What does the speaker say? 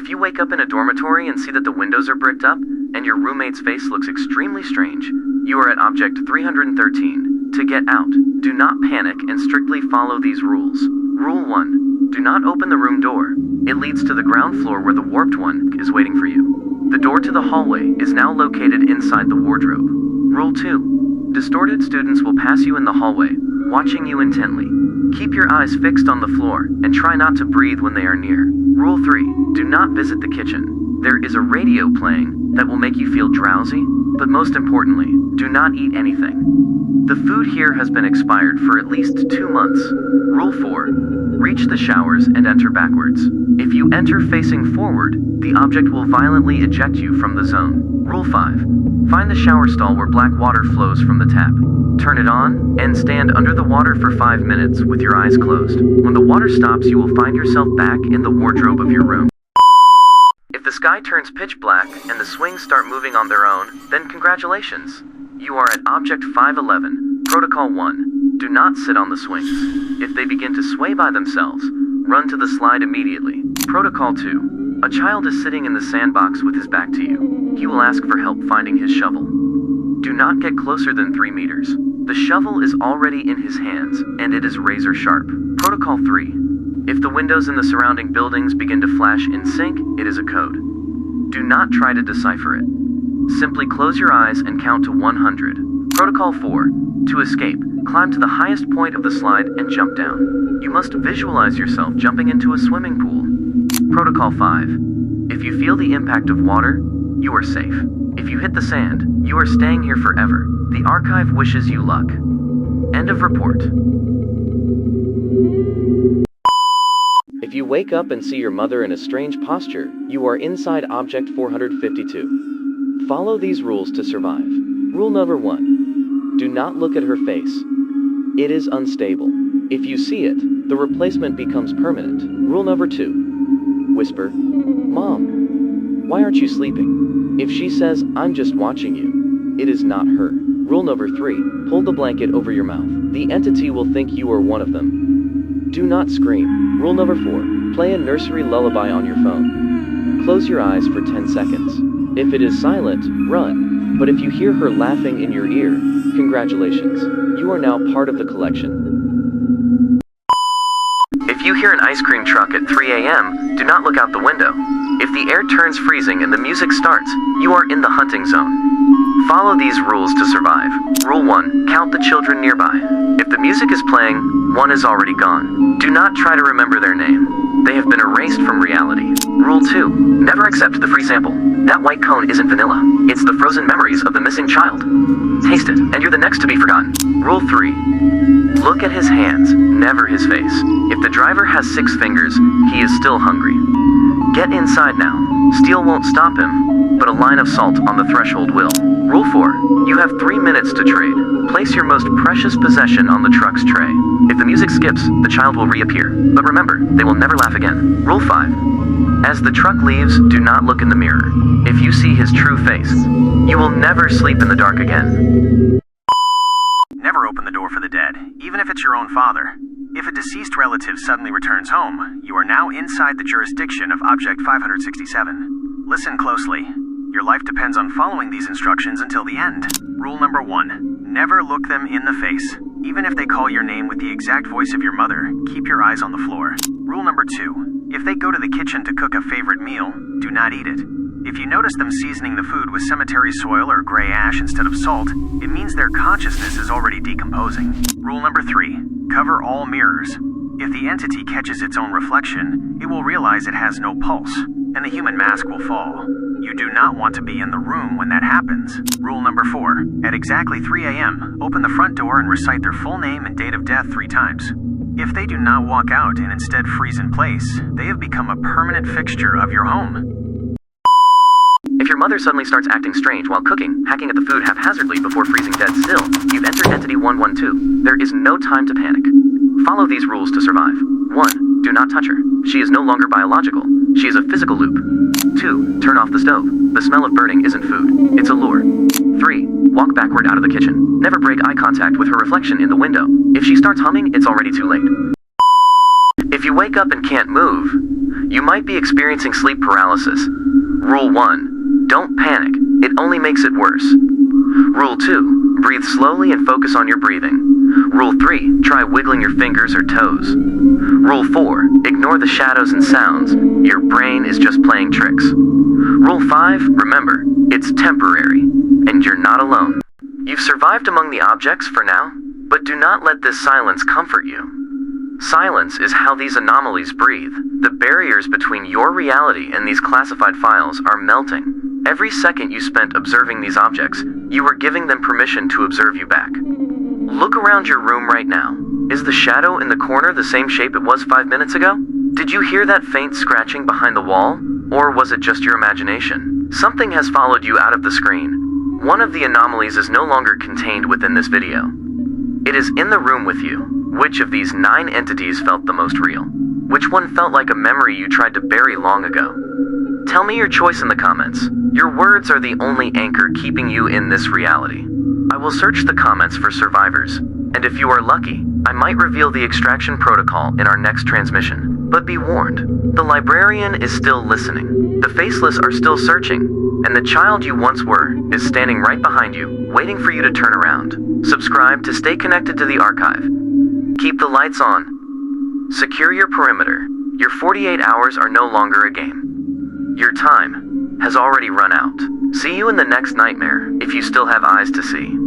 If you wake up in a dormitory and see that the windows are bricked up, and your roommate's face looks extremely strange, you are at object 313. To get out, do not panic and strictly follow these rules. Rule 1. Do not open the room door. It leads to the ground floor where the warped one is waiting for you. The door to the hallway is now located inside the wardrobe. Rule 2. Distorted students will pass you in the hallway, watching you intently. Keep your eyes fixed on the floor and try not to breathe when they are near. Rule 3. Do not visit the kitchen. There is a radio playing that will make you feel drowsy, but most importantly, do not eat anything. The food here has been expired for at least 2 months. Rule 4. Reach the showers and enter backwards. If you enter facing forward, the object will violently eject you from the zone. Rule 5. Find the shower stall where black water flows from the tap. Turn it on, and stand under the water for 5 minutes with your eyes closed. When the water stops, you will find yourself back in the wardrobe of your room. If the sky turns pitch black and the swings start moving on their own, then congratulations. You are at Object 511. Protocol 1. Do not sit on the swings. If they begin to sway by themselves, run to the slide immediately. Protocol 2. A child is sitting in the sandbox with his back to you. He will ask for help finding his shovel. Do not get closer than 3 meters. The shovel is already in his hands, and it is razor sharp. Protocol 3. If the windows in the surrounding buildings begin to flash in sync, it is a code. Do not try to decipher it. Simply close your eyes and count to 100. Protocol 4. To escape, climb to the highest point of the slide and jump down. You must visualize yourself jumping into a swimming pool. Protocol 5. If you feel the impact of water, you are safe. If you hit the sand, you are staying here forever. The archive wishes you luck. End of report. If you wake up and see your mother in a strange posture, you are inside Object 452. Follow these rules to survive. Rule number 1. Do not look at her face. It is unstable. If you see it, the replacement becomes permanent. Rule number 2. Whisper, "Mom, why aren't you sleeping?" If she says, "I'm just watching you," it is not her. Rule number 3. Pull the blanket over your mouth. The entity will think you are one of them. Do not scream. Rule number 4. Play a nursery lullaby on your phone. Close your eyes for 10 seconds. If it is silent, run. But if you hear her laughing in your ear, congratulations. You are now part of the collection. If you hear an ice cream truck at 3 a.m., do not look out the window. If the air turns freezing and the music starts, you are in the hunting zone. Follow these rules to survive. Rule 1. Count the children nearby. If the music is playing, one is already gone. Do not try to remember their name. They have been erased from reality. Rule 2. Never accept the free sample. That white cone isn't vanilla. It's the frozen memories of the missing child. Taste it, and you're the next to be forgotten. Rule 3. Look at his hands, never his face. If the driver has 6 fingers, he is still hungry. Get inside now. Steel won't stop him, but a line of salt on the threshold will. Rule 4. You have 3 minutes to trade. Place your most precious possession on the truck's tray. If the music skips, the child will reappear. But remember, they will never laugh again. Rule 5. As the truck leaves, do not look in the mirror. If you see his true face, you will never sleep in the dark again. Never open the door for the dead, even if it's your own father. If a deceased relative suddenly returns home, you are now inside the jurisdiction of Object 567. Listen closely. Your life depends on following these instructions until the end. Rule number 1. Never look them in the face. Even if they call your name with the exact voice of your mother, keep your eyes on the floor. Rule number 2. If they go to the kitchen to cook a favorite meal, do not eat it. If you notice them seasoning the food with cemetery soil or gray ash instead of salt, it means their consciousness is already decomposing. Rule number 3. Cover all mirrors. If the entity catches its own reflection, it will realize it has no pulse, and the human mask will fall. You do not want to be in the room when that happens. Rule number 4. At exactly 3 a.m., open the front door and recite their full name and date of death 3 times. If they do not walk out and instead freeze in place, they have become a permanent fixture of your home. If your mother suddenly starts acting strange while cooking, hacking at the food haphazardly before freezing dead still, you've entered Entity 112. There is no time to panic. Follow these rules to survive. 1. Do not touch her. She is no longer biological. She is a physical loop. 2. Turn off the stove. The smell of burning isn't food. It's a lure. 3. Walk backward out of the kitchen. Never break eye contact with her reflection in the window. If she starts humming, it's already too late. If you wake up and can't move, You might be experiencing sleep paralysis. Rule 1. Don't panic. It only makes it worse. Rule 2. Breathe slowly and focus on your breathing. Rule 3. Try wiggling your fingers or toes. Rule 4. Ignore the shadows and sounds. Your brain is just playing tricks. Rule 5. Remember, it's temporary, and you're not alone. You've survived among the objects for now, but do not let this silence comfort you. Silence is how these anomalies breathe. The barriers between your reality and these classified files are melting. Every second you spent observing these objects, you were giving them permission to observe you back. Look around your room right now. Is the shadow in the corner the same shape it was 5 minutes ago? Did you hear that faint scratching behind the wall? Or was it just your imagination? Something has followed you out of the screen. One of the anomalies is no longer contained within this video. It is in the room with you. Which of these 9 entities felt the most real? Which one felt like a memory you tried to bury long ago? Tell me your choice in the comments. Your words are the only anchor keeping you in this reality. I will search the comments for survivors, and if you are lucky, I might reveal the extraction protocol in our next transmission. But be warned, the librarian is still listening. The faceless are still searching, and the child you once were is standing right behind you, waiting for you to turn around. Subscribe to stay connected to the archive. Keep the lights on. Secure your perimeter. Your 48 hours are no longer a game. Your time has already run out. See you in the next nightmare if you still have eyes to see.